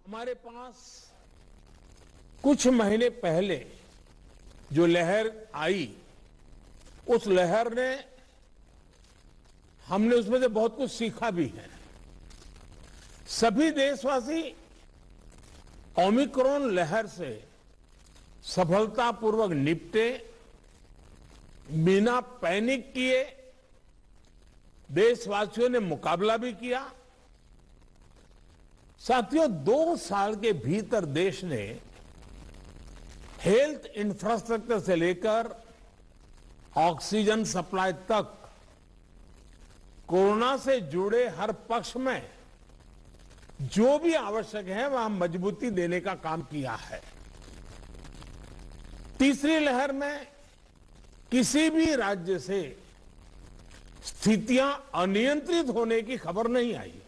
हमारे पास कुछ महीने पहले जो लहर आई, उस लहर ने हमने उसमें से बहुत कुछ सीखा भी है। सभी देशवासी ओमिक्रॉन लहर से सफलतापूर्वक निपटे, बिना पैनिक किए देशवासियों ने मुकाबला भी किया। साथियों, 2 साल के भीतर देश ने हेल्थ इंफ्रास्ट्रक्चर से लेकर ऑक्सीजन सप्लाई तक कोरोना से जुड़े हर पक्ष में जो भी आवश्यक है वहां मजबूती देने का काम किया है। तीसरी लहर में किसी भी राज्य से स्थितियां अनियंत्रित होने की खबर नहीं आई।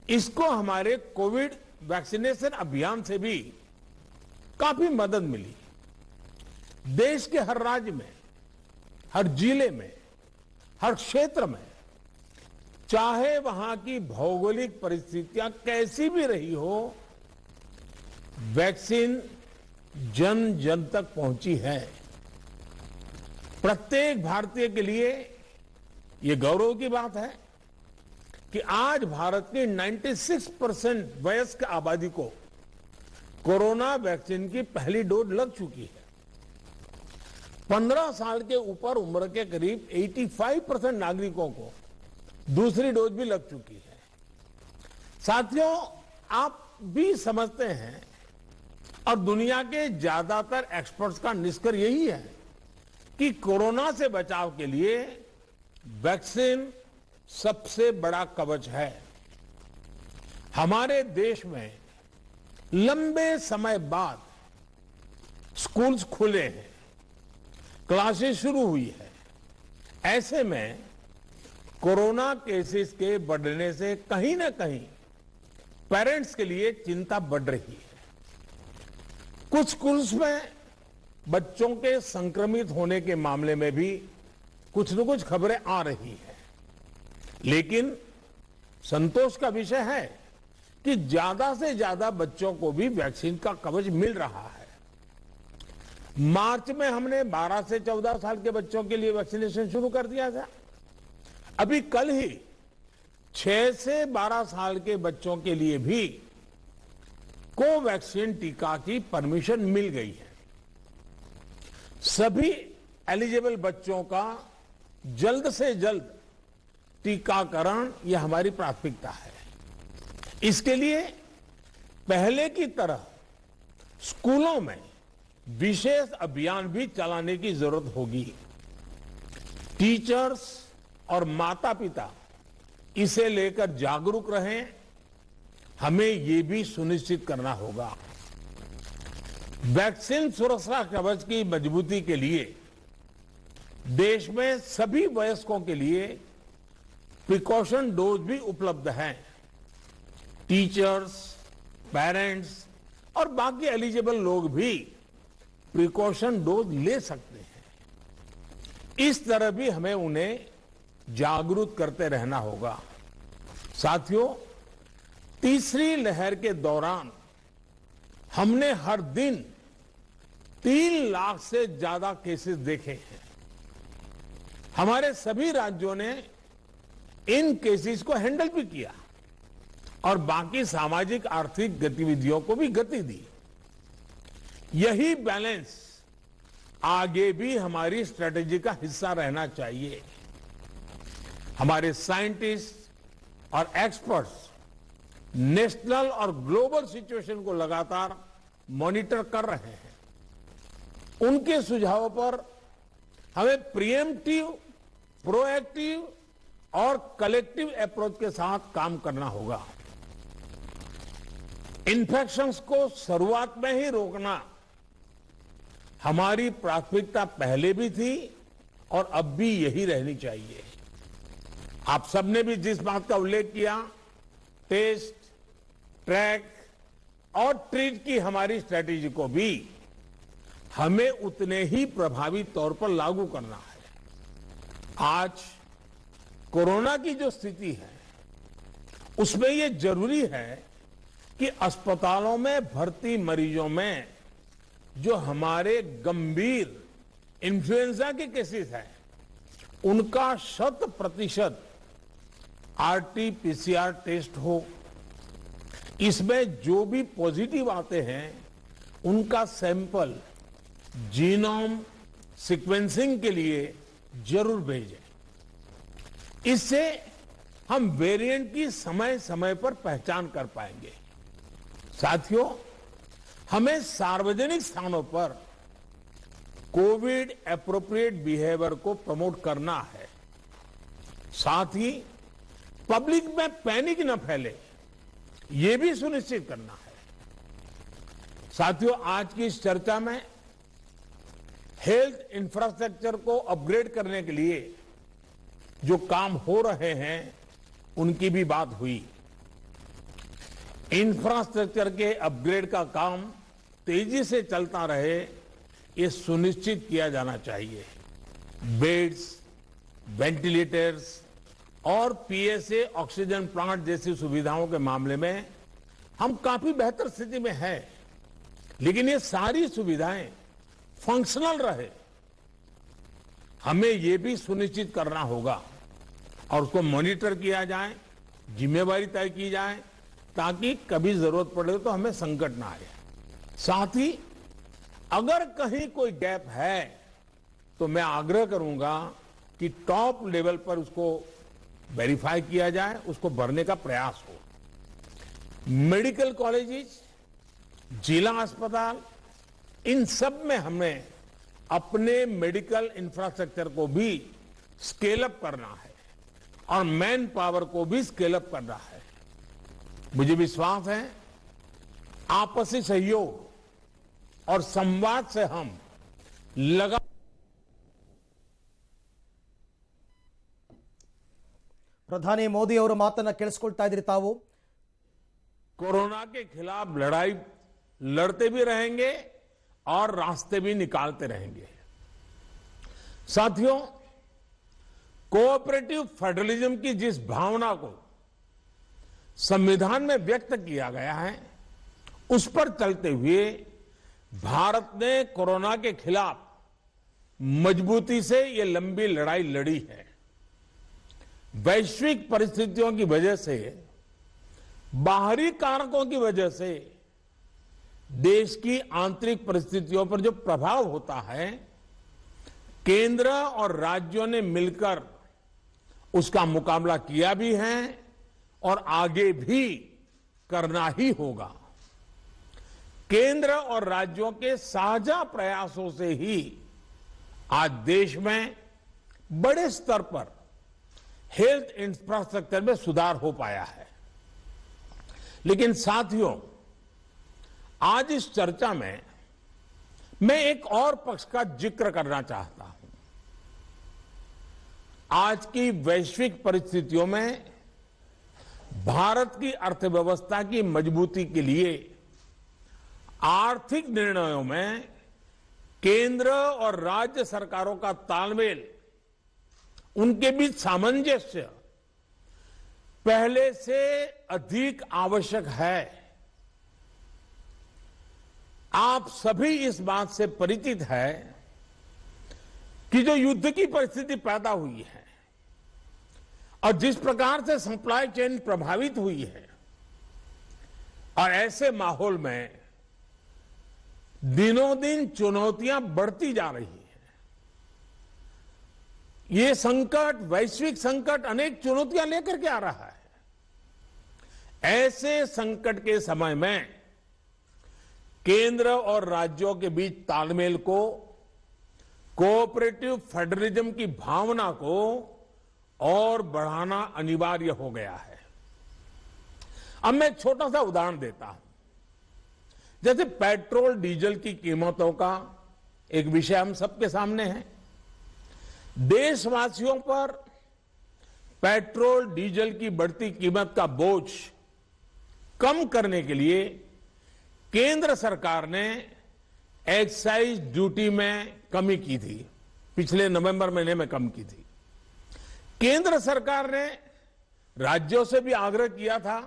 इसको हमारे कोविड वैक्सीनेशन अभियान से भी काफी मदद मिली। देश के हर राज्य में, हर जिले में, हर क्षेत्र में, चाहे वहां की भौगोलिक परिस्थितियां कैसी भी रही हो, वैक्सीन जन जन तक पहुंची है। प्रत्येक भारतीय के लिए यह गौरव की बात है कि आज भारत की 96% वयस्क आबादी को कोरोना वैक्सीन की पहली डोज लग चुकी है। 15 साल के ऊपर उम्र के करीब 85% नागरिकों को दूसरी डोज भी लग चुकी है। साथियों, आप भी समझते हैं और दुनिया के ज्यादातर एक्सपर्ट्स का निष्कर्ष यही है कि कोरोना से बचाव के लिए वैक्सीन सबसे बड़ा कवच है। हमारे देश में लंबे समय बाद स्कूल्स खुले हैं, क्लासेस शुरू हुई है। ऐसे में कोरोना केसेस के बढ़ने से कहीं ना कहीं पेरेंट्स के लिए चिंता बढ़ रही है। कुछ स्कूल्स में बच्चों के संक्रमित होने के मामले में भी कुछ न कुछ खबरें आ रही है। लेकिन संतोष का विषय है कि ज्यादा से ज्यादा बच्चों को भी वैक्सीन का कवच मिल रहा है। मार्च में हमने 12 से 14 साल के बच्चों के लिए वैक्सीनेशन शुरू कर दिया था। अभी कल ही 6 से 12 साल के बच्चों के लिए भी कोवैक्सीन टीका की परमिशन मिल गई है। सभी एलिजिबल बच्चों का जल्द से जल्द टीकाकरण यह हमारी प्राथमिकता है। इसके लिए पहले की तरह स्कूलों में विशेष अभियान भी चलाने की जरूरत होगी। टीचर्स और माता पिता इसे लेकर जागरूक रहें। हमें ये भी सुनिश्चित करना होगा। वैक्सीन सुरक्षा कवच की मजबूती के लिए देश में सभी वयस्कों के लिए प्रिकॉशन डोज भी उपलब्ध हैं। टीचर्स, पेरेंट्स और बाकी एलिजिबल लोग भी प्रिकॉशन डोज ले सकते हैं। इस तरह भी हमें उन्हें जागरूक करते रहना होगा। साथियों, तीसरी लहर के दौरान हमने हर दिन 3 लाख से ज्यादा केसेस देखे हैं। हमारे सभी राज्यों ने इन केसेस को हैंडल भी किया और बाकी सामाजिक आर्थिक गतिविधियों को भी गति दी। यही बैलेंस आगे भी हमारी स्ट्रेटेजी का हिस्सा रहना चाहिए। हमारे साइंटिस्ट और एक्सपर्ट्स नेशनल और ग्लोबल सिचुएशन को लगातार मॉनिटर कर रहे हैं। उनके सुझावों पर हमें प्रिएम्प्टिव, प्रोएक्टिव और कलेक्टिव अप्रोच के साथ काम करना होगा। इन्फेक्शंस को शुरुआत में ही रोकना हमारी प्राथमिकता पहले भी थी और अब भी यही रहनी चाहिए। आप सबने भी जिस बात का उल्लेख किया, टेस्ट, ट्रैक और ट्रीट की हमारी स्ट्रेटेजी को भी हमें उतने ही प्रभावी तौर पर लागू करना है। आज कोरोना की जो स्थिति है उसमें ये जरूरी है कि अस्पतालों में भर्ती मरीजों में जो हमारे गंभीर इन्फ्लुएंजा के केसेस हैं, उनका 100% आरटी-पीसीआर टेस्ट हो। इसमें जो भी पॉजिटिव आते हैं उनका सैंपल जीनोम सीक्वेंसिंग के लिए जरूर भेजें। इससे हम वेरिएंट की समय समय पर पहचान कर पाएंगे। साथियों, हमें सार्वजनिक स्थानों पर कोविड एप्रोप्रिएट बिहेवियर को प्रमोट करना है। साथ ही पब्लिक में पैनिक न फैले, ये भी सुनिश्चित करना है। साथियों, आज की इस चर्चा में हेल्थ इंफ्रास्ट्रक्चर को अपग्रेड करने के लिए जो काम हो रहे हैं उनकी भी बात हुई। इंफ्रास्ट्रक्चर के अपग्रेड का काम तेजी से चलता रहे, ये सुनिश्चित किया जाना चाहिए। बेड्स, वेंटिलेटर्स और पीएसए ऑक्सीजन प्लांट जैसी सुविधाओं के मामले में हम काफी बेहतर स्थिति में हैं, लेकिन ये सारी सुविधाएं फंक्शनल रहे, हमें ये भी सुनिश्चित करना होगा और उसको मॉनिटर किया जाए, जिम्मेवारी तय की जाए, ताकि कभी जरूरत पड़े तो हमें संकट ना आए। साथ ही अगर कहीं कोई गैप है तो मैं आग्रह करूंगा कि टॉप लेवल पर उसको वेरीफाई किया जाए, उसको भरने का प्रयास हो। मेडिकल कॉलेजेस, जिला अस्पताल, इन सब में हमें अपने मेडिकल इंफ्रास्ट्रक्चर को भी स्केल अप करना है और मैन पावर को भी स्केल अप करना है। मुझे विश्वास है आपसी सहयोग और संवाद से हम लगा ಪ್ರಧಾನಿ ಮೋದಿ ಅವರ ಮಾತನ್ನ ಕೇಳಿಸ್ಕೊಳ್ತಾ ಇದ್ರಿ ತಾವು। कोरोना के खिलाफ लड़ाई लड़ते भी रहेंगे और रास्ते भी निकालते रहेंगे। साथियों, कोऑपरेटिव फेडरलिज्म की जिस भावना को संविधान में व्यक्त किया गया है, उस पर चलते हुए भारत ने कोरोना के खिलाफ मजबूती से ये लंबी लड़ाई लड़ी है। वैश्विक परिस्थितियों की वजह से, बाहरी कारकों की वजह से देश की आंतरिक परिस्थितियों पर जो प्रभाव होता है, केंद्र और राज्यों ने मिलकर उसका मुकाबला किया भी है और आगे भी करना ही होगा। केंद्र और राज्यों के साझा प्रयासों से ही आज देश में बड़े स्तर पर हेल्थ इंफ्रास्ट्रक्चर में सुधार हो पाया है। लेकिन साथियों, आज इस चर्चा में मैं एक और पक्ष का जिक्र करना चाहता हूं। आज की वैश्विक परिस्थितियों में भारत की अर्थव्यवस्था की मजबूती के लिए आर्थिक निर्णयों में केंद्र और राज्य सरकारों का तालमेल, उनके बीच सामंजस्य पहले से अधिक आवश्यक है। आप सभी इस बात से परिचित है कि जो युद्ध की परिस्थिति पैदा हुई है और जिस प्रकार से सप्लाई चेन प्रभावित हुई है, और ऐसे माहौल में दिनों दिन चुनौतियां बढ़ती जा रही हैं। ये संकट, वैश्विक संकट, अनेक चुनौतियां लेकर के आ रहा है। ऐसे संकट के समय में केंद्र और राज्यों के बीच तालमेल को, कोऑपरेटिव फेडरलिज्म की भावना को और बढ़ाना अनिवार्य हो गया है। अब मैं एक छोटा सा उदाहरण देता हूं। जैसे पेट्रोल डीजल की कीमतों का एक विषय हम सबके सामने है। देशवासियों पर पेट्रोल डीजल की बढ़ती कीमत का बोझ कम करने के लिए केंद्र सरकार ने एक्साइज ड्यूटी में कमी की थी। पिछले नवंबर महीने में कम की थी। केंद्र सरकार ने राज्यों से भी आग्रह किया था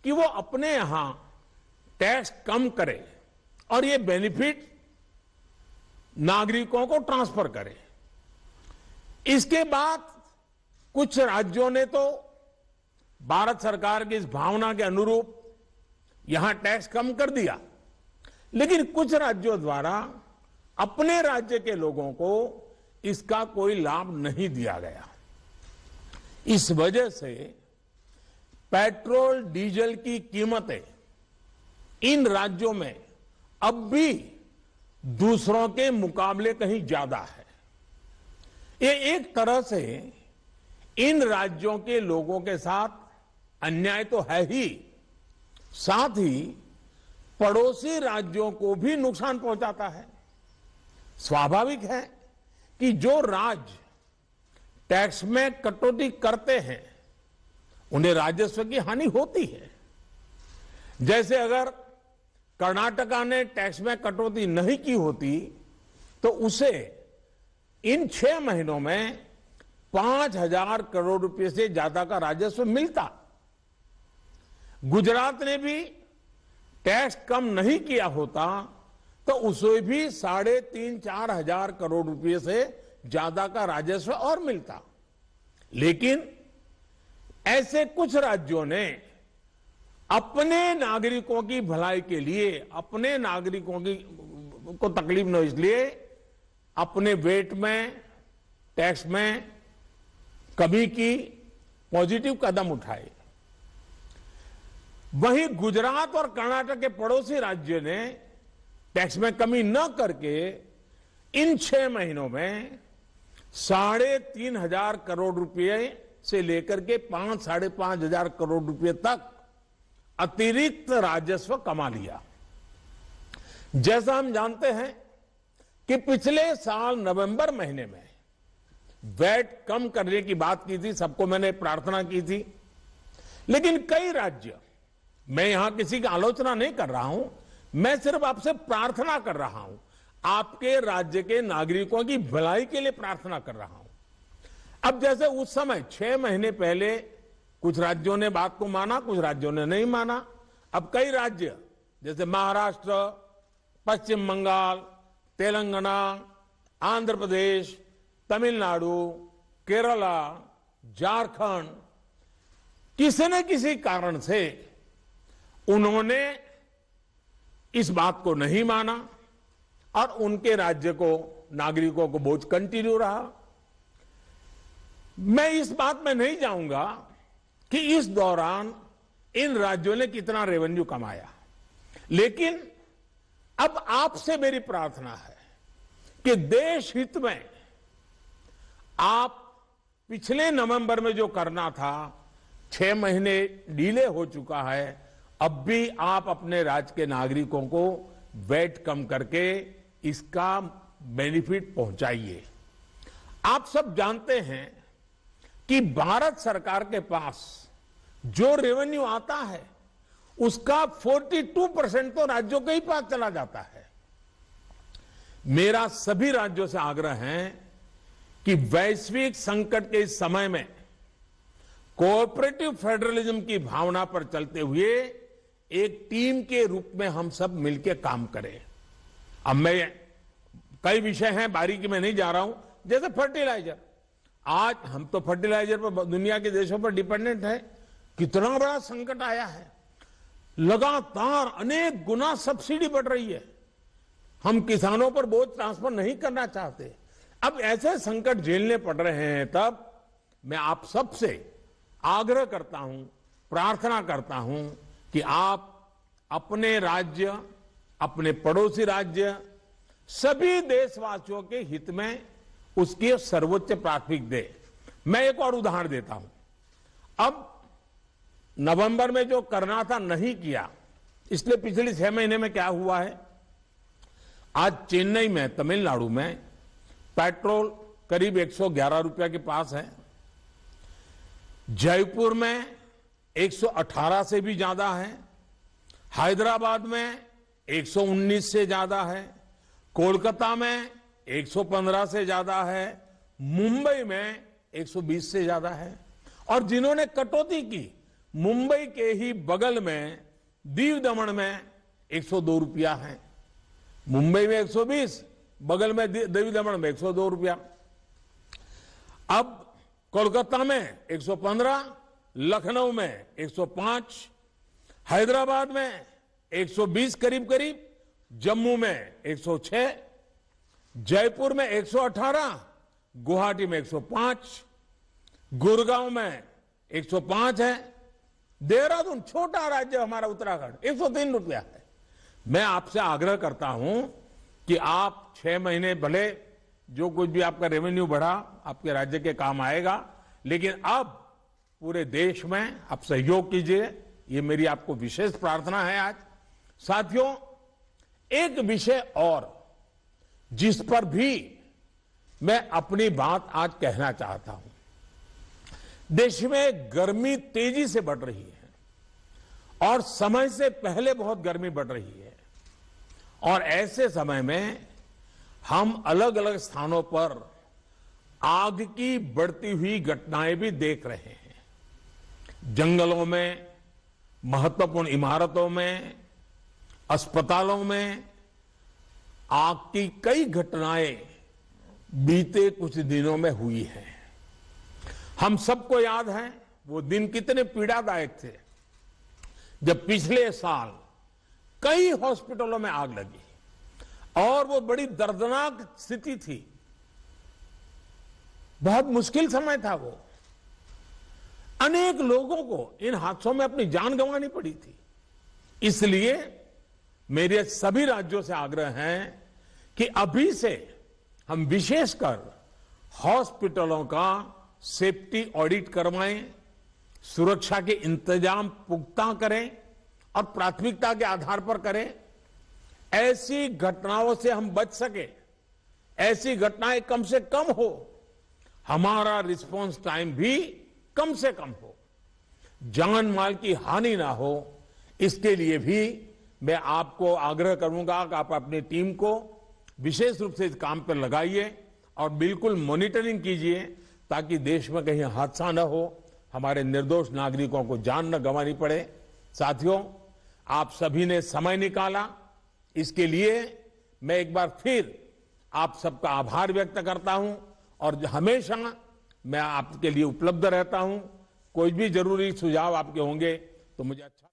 कि वो अपने यहां टैक्स कम करे और ये बेनिफिट नागरिकों को ट्रांसफर करे। इसके बाद कुछ राज्यों ने तो भारत सरकार की इस भावना के अनुरूप यहां टैक्स कम कर दिया, लेकिन कुछ राज्यों द्वारा अपने राज्य के लोगों को इसका कोई लाभ नहीं दिया गया। इस वजह से पेट्रोल डीजल की कीमतें इन राज्यों में अब भी दूसरों के मुकाबले कहीं ज्यादा है। ये एक तरह से इन राज्यों के लोगों के साथ अन्याय तो है ही, साथ ही पड़ोसी राज्यों को भी नुकसान पहुंचाता है। स्वाभाविक है कि जो राज्य टैक्स में कटौती करते हैं उन्हें राजस्व की हानि होती है। जैसे अगर कर्नाटका ने टैक्स में कटौती नहीं की होती तो उसे इन 6 महीनों में 5,000 करोड़ रुपए से ज्यादा का राजस्व मिलता। गुजरात ने भी टैक्स कम नहीं किया होता तो उसे भी 3,500-4 हजार करोड़ रुपए से ज्यादा का राजस्व और मिलता। लेकिन ऐसे कुछ राज्यों ने अपने नागरिकों की भलाई के लिए, अपने नागरिकों को तकलीफ न हो इसलिए अपने वेट में, टैक्स में कमी की पॉजिटिव कदम उठाए। वहीं गुजरात और कर्नाटक के पड़ोसी राज्य ने टैक्स में कमी न करके इन 6 महीनों में 3,500 करोड़ रुपए से लेकर के 5,000-5,500 हजार करोड़ रुपए तक अतिरिक्त राजस्व कमा लिया। जैसा हम जानते हैं कि पिछले साल नवंबर महीने में वैट कम करने की बात की थी, सबको मैंने प्रार्थना की थी, लेकिन कई राज्य, मैं यहां किसी की आलोचना नहीं कर रहा हूं, मैं सिर्फ आपसे प्रार्थना कर रहा हूं, आपके राज्य के नागरिकों की भलाई के लिए प्रार्थना कर रहा हूं। अब जैसे उस समय 6 महीने पहले कुछ राज्यों ने बात को माना, कुछ राज्यों ने नहीं माना। अब कई राज्य जैसे महाराष्ट्र, पश्चिम बंगाल, तेलंगाना, आंध्र प्रदेश, तमिलनाडु, केरला, झारखंड, किसी न किसी कारण से उन्होंने इस बात को नहीं माना और उनके राज्य को, नागरिकों को बोझ कंटिन्यू रहा। मैं इस बात में नहीं जाऊंगा कि इस दौरान इन राज्यों ने कितना रेवेन्यू कमाया, लेकिन अब आपसे मेरी प्रार्थना है कि देश हित में आप पिछले नवंबर में जो करना था, 6 महीने डिले हो चुका है, अब भी आप अपने राज्य के नागरिकों को वैट कम करके इसका बेनिफिट पहुंचाइए। आप सब जानते हैं कि भारत सरकार के पास जो रेवेन्यू आता है उसका 42% तो राज्यों के ही पास चला जाता है। मेरा सभी राज्यों से आग्रह है कि वैश्विक संकट के इस समय में कोऑपरेटिव फेडरलिज्म की भावना पर चलते हुए एक टीम के रूप में हम सब मिलकर काम करें। अब मैं कई विषय हैं, बारीकी में नहीं जा रहा हूं, जैसे फर्टिलाइजर। आज हम तो फर्टिलाइजर पर दुनिया के देशों पर डिपेंडेंट है। कितना बड़ा संकट आया है, लगातार अनेक गुना सब्सिडी बढ़ रही है। हम किसानों पर बोझ ट्रांसफर नहीं करना चाहते। अब ऐसे संकट झेलने पड़ रहे हैं, तब मैं आप सबसे आग्रह करता हूं, प्रार्थना करता हूं कि आप अपने राज्य, अपने पड़ोसी राज्य, सभी देशवासियों के हित में उसकी सर्वोच्च प्राथमिकता दे। मैं एक और उदाहरण देता हूं। अब नवंबर में जो करना था नहीं किया, इसलिए पिछले 6 महीने में क्या हुआ है, आज चेन्नई में, तमिलनाडु में पेट्रोल करीब 111 रुपए के पास है। जयपुर में 118 से भी ज्यादा है। हैदराबाद में 119 से ज्यादा है। कोलकाता में 115 से ज्यादा है। मुंबई में 120 से ज्यादा है। और जिन्होंने कटौती की, मुंबई के ही बगल में दीव दमन में 102 रुपया है, मुंबई में 120, बगल में देवी दमन में 102 रुपया। अब कोलकाता में 115, लखनऊ में 105, हैदराबाद में 120 करीब करीब, जम्मू में 106, जयपुर में 118, गुवाहाटी में 105, गुड़गांव में 105 है, देहरादून छोटा राज्य हमारा उत्तराखंड 103 रुपया है। मैं आपसे आग्रह करता हूं कि आप 6 महीने भले जो कुछ भी आपका रेवेन्यू बढ़ा आपके राज्य के काम आएगा, लेकिन अब पूरे देश में आप सहयोग कीजिए, ये मेरी आपको विशेष प्रार्थना है। आज साथियों, एक विषय और जिस पर भी मैं अपनी बात आज कहना चाहता हूं, देश में गर्मी तेजी से बढ़ रही है और समय से पहले बहुत गर्मी बढ़ रही है, और ऐसे समय में हम अलग अलग स्थानों पर आग की बढ़ती हुई घटनाएं भी देख रहे हैं। जंगलों में, महत्वपूर्ण इमारतों में, अस्पतालों में आग की कई घटनाएं बीते कुछ दिनों में हुई हैं। हम सबको याद है वो दिन कितने पीड़ादायक थे जब पिछले साल कई हॉस्पिटलों में आग लगी, और वो बड़ी दर्दनाक स्थिति थी, बहुत मुश्किल समय था वो। अनेक लोगों को इन हादसों में अपनी जान गंवानी पड़ी थी। इसलिए मेरे सभी राज्यों से आग्रह है कि अभी से हम विशेषकर हॉस्पिटलों का सेफ्टी ऑडिट करवाएं, सुरक्षा के इंतजाम पुख्ता करें और प्राथमिकता के आधार पर करें। ऐसी घटनाओं से हम बच सके, ऐसी घटनाएं कम से कम हो, हमारा रिस्पांस टाइम भी कम से कम हो, जान माल की हानि ना हो, इसके लिए भी मैं आपको आग्रह करूंगा कि आप अपनी टीम को विशेष रूप से इस काम पर लगाइए और बिल्कुल मॉनिटरिंग कीजिए, ताकि देश में कहीं हादसा न हो, हमारे निर्दोष नागरिकों को जान न गंवानी पड़े। साथियों, आप सभी ने समय निकाला, इसके लिए मैं एक बार फिर आप सबका आभार व्यक्त करता हूं, और हमेशा मैं आपके लिए उपलब्ध रहता हूं। कोई भी जरूरी सुझाव आपके होंगे तो मुझे अच्छा